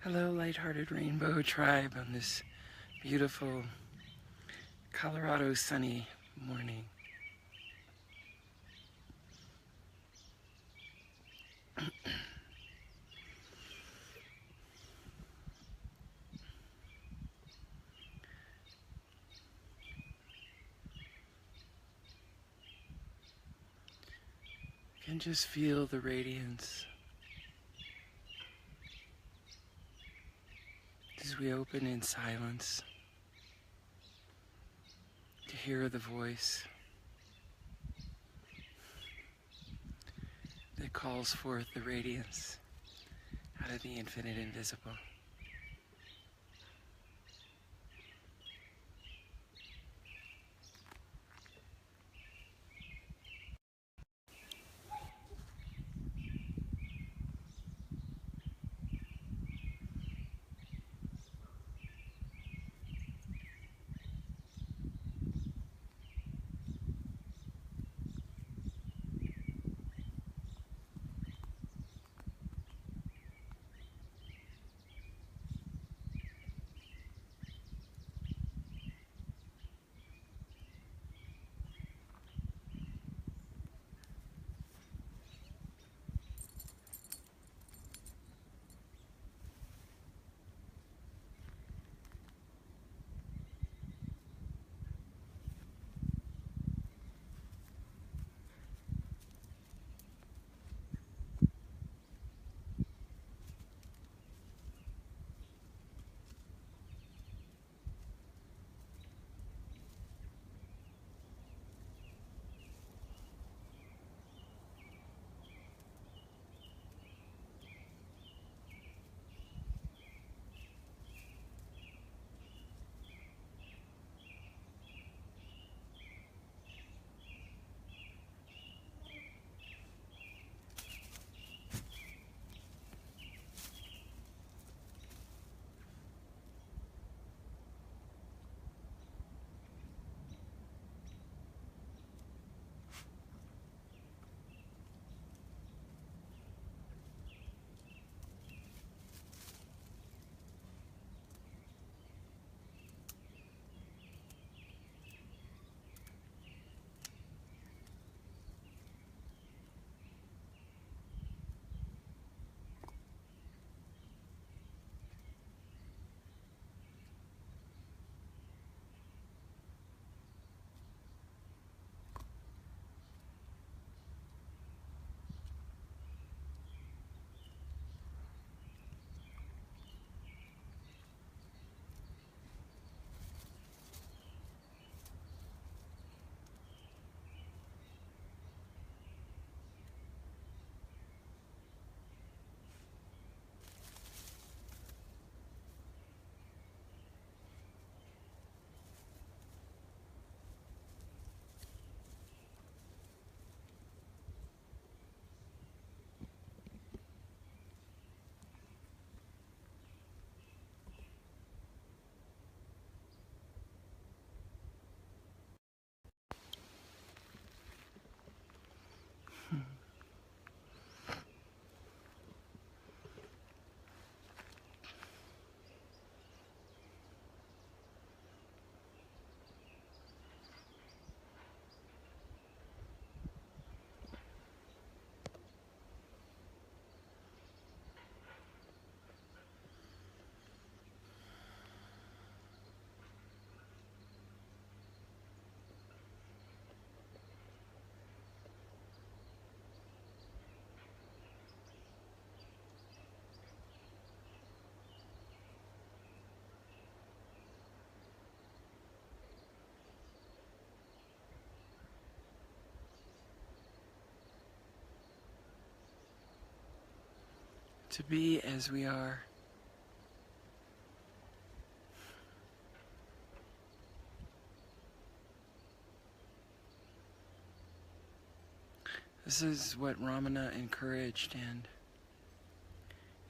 Hello, lighthearted rainbow tribe on this beautiful Colorado sunny morning. You can just feel the radiance as we open in silence to hear the voice that calls forth the radiance out of the infinite invisible. To be as we are. This is what Ramana encouraged, and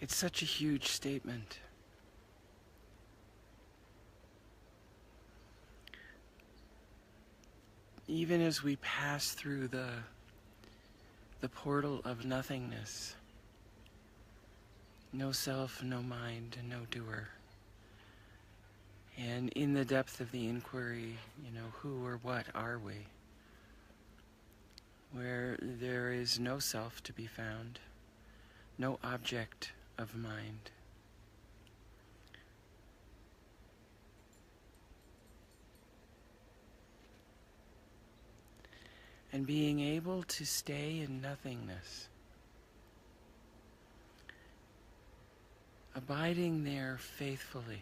it's such a huge statement. Even as we pass through the portal of nothingness, No self, no mind, and no doer. And in the depth of the inquiry, who or what are we? Where there is no self to be found, no object of mind. And being able to stay in nothingness, abiding there faithfully.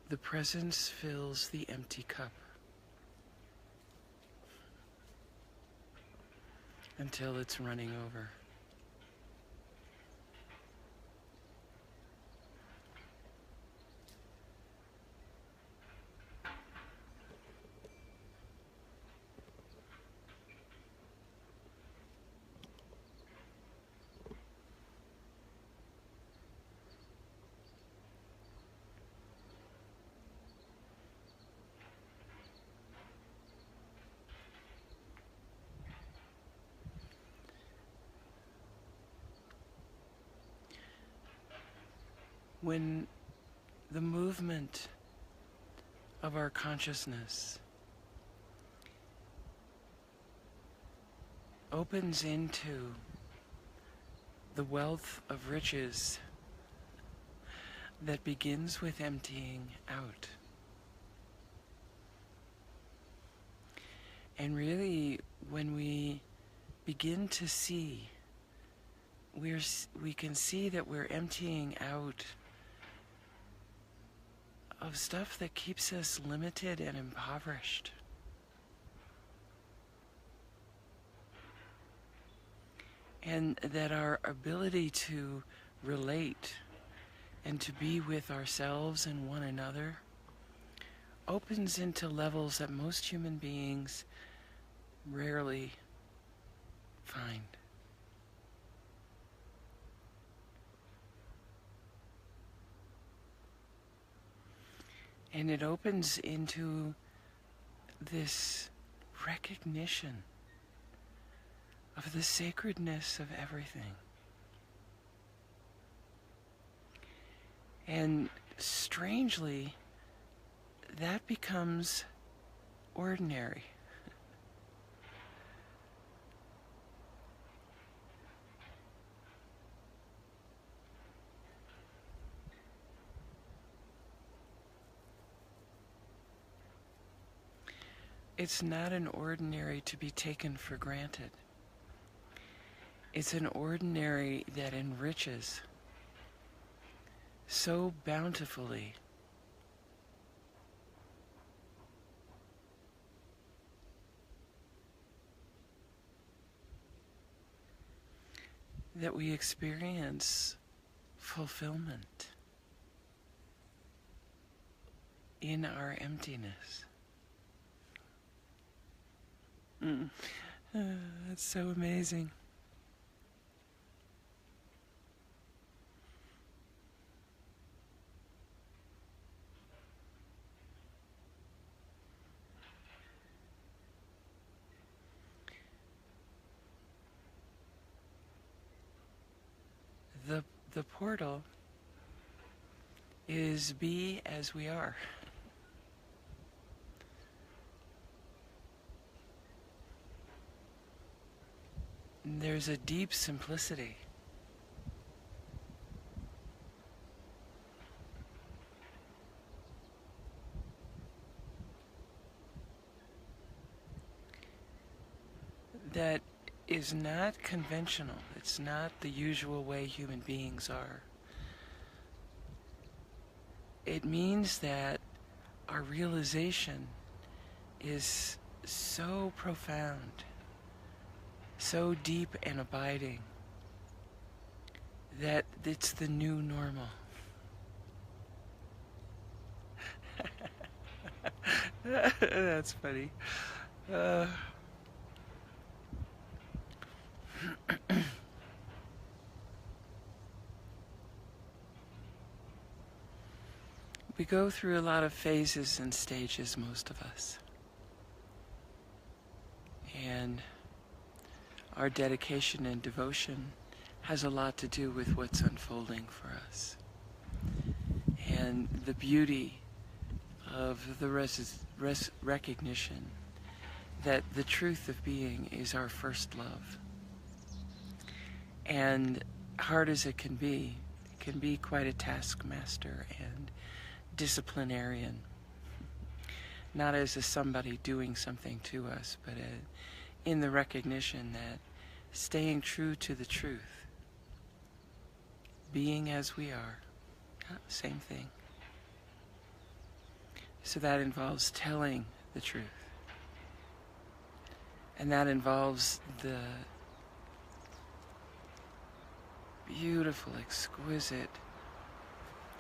The presence fills the empty cup until it's running over. When the movement of our consciousness opens into the wealth of riches that begins with emptying out. And really, when we begin to see, we can see that we're emptying out of stuff that keeps us limited and impoverished. And that our ability to relate and to be with ourselves and one another opens into levels that most human beings rarely find. And it opens into this recognition of the sacredness of everything. And strangely, that becomes ordinary. It's not an ordinary to be taken for granted. It's an ordinary that enriches so bountifully that we experience fulfillment in our emptiness. That's so amazing. The portal is be as we are. There's a deep simplicity. That is not conventional. It's not the usual way human beings are. It means that our realization is so profound, so deep and abiding, that it's the new normal. That's funny. We go through a lot of phases and stages, most of us. And our dedication and devotion has a lot to do with what's unfolding for us. And the beauty of the recognition that the truth of being is our first love. And hard as it can be quite a taskmaster and disciplinarian. Not as a somebody doing something to us, but in the recognition that staying true to the truth, being as we are, same thing. So that involves telling the truth. And that involves the beautiful, exquisite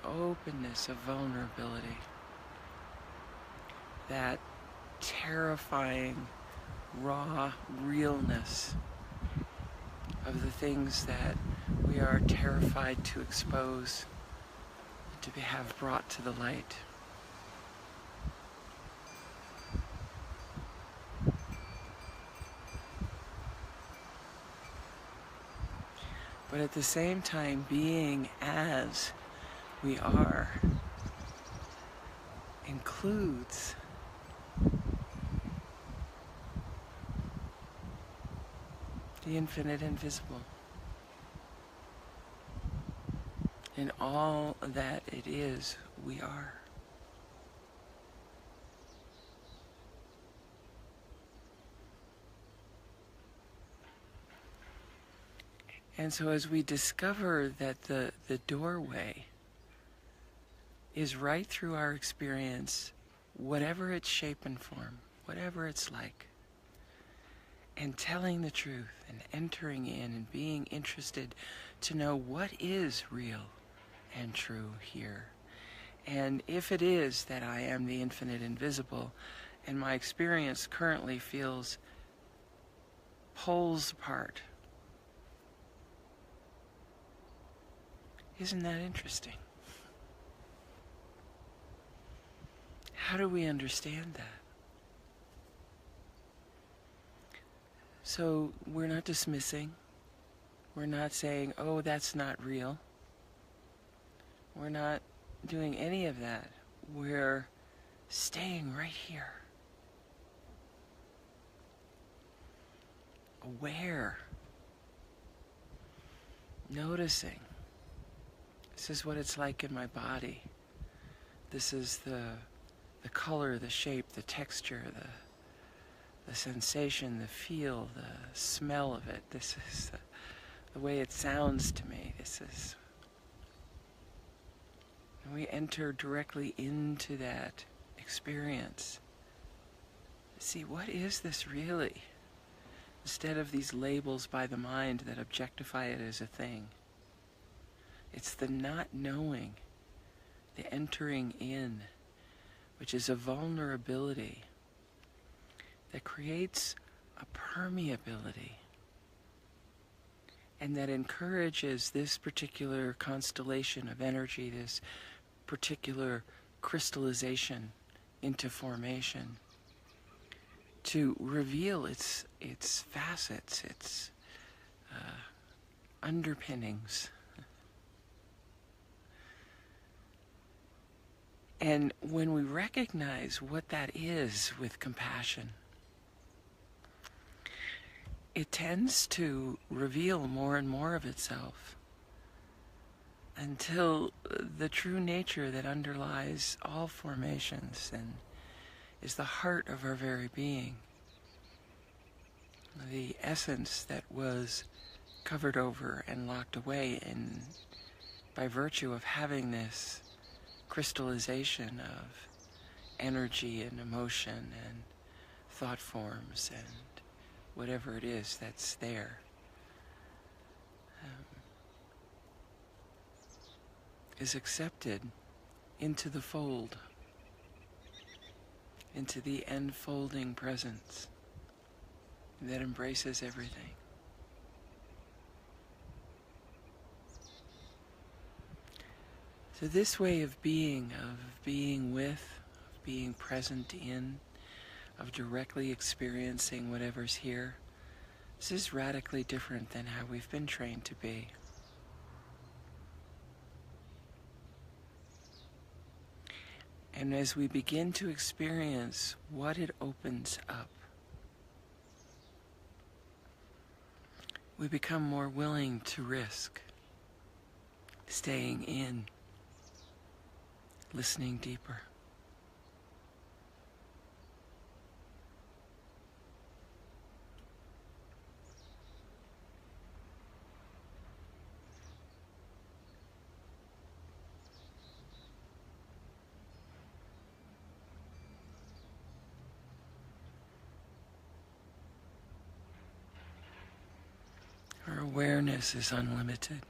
openness of vulnerability. That terrifying, raw realness of the things that we are terrified to expose, to have brought to the light. But at the same time, being as we are includes the infinite invisible. In all that it is, we are. And so as we discover that the doorway is right through our experience, whatever its shape and form, whatever it's like, and telling the truth and entering in and being interested to know what is real and true here. And if it is that I am the infinite invisible, and my experience currently feels poles apart, isn't that interesting? How do we understand that? So we're not dismissing. We're not saying, oh, that's not real. We're not doing any of that. We're staying right here. Aware. Noticing. This is what it's like in my body. This is the color, the shape, the texture, the sensation, the feel, the smell of it. This is the way it sounds to me. This is... And we enter directly into that experience. See, what is this really? Instead of these labels by the mind that objectify it as a thing. It's the not knowing, the entering in, which is a vulnerability that creates a permeability and that encourages this particular constellation of energy, this particular crystallization into formation to reveal its facets, its underpinnings. And when we recognize what that is with compassion, it tends to reveal more and more of itself until the true nature that underlies all formations and is the heart of our very being, the essence that was covered over and locked away by virtue of having this crystallization of energy and emotion and thought forms and whatever it is that's there. Is accepted into the fold, into the enfolding presence that embraces everything. So this way of being with, of being present in, of directly experiencing whatever's here. This is radically different than how we've been trained to be. And as we begin to experience what it opens up, we become more willing to risk staying in, listening deeper. Our awareness is unlimited.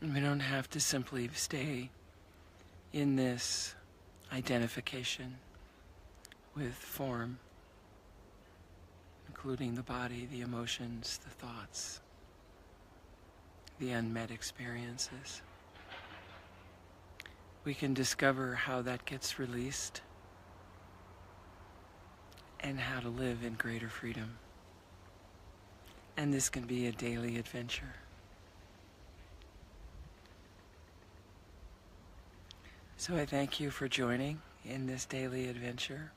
And we don't have to simply stay in this identification with form, including the body, the emotions, the thoughts, the unmet experiences. We can discover how that gets released and how to live in greater freedom. And this can be a daily adventure. So I thank you for joining in this daily adventure.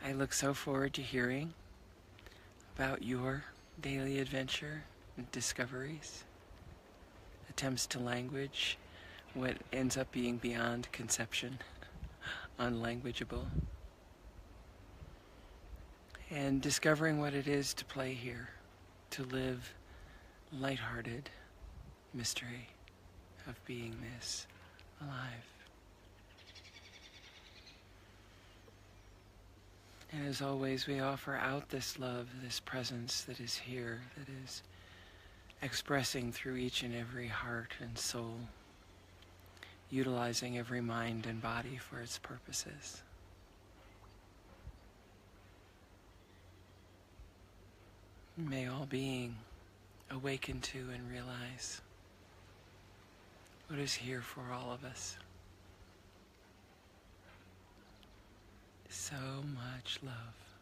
I look so forward to hearing about your daily adventure and discoveries, attempts to language what ends up being beyond conception, unlanguageable, and discovering what it is to play here, to live lighthearted mystery of being this alive. And as always, we offer out this love, this presence that is here, that is expressing through each and every heart and soul, utilizing every mind and body for its purposes. May all being awaken to and realize what is here for all of us. So much love.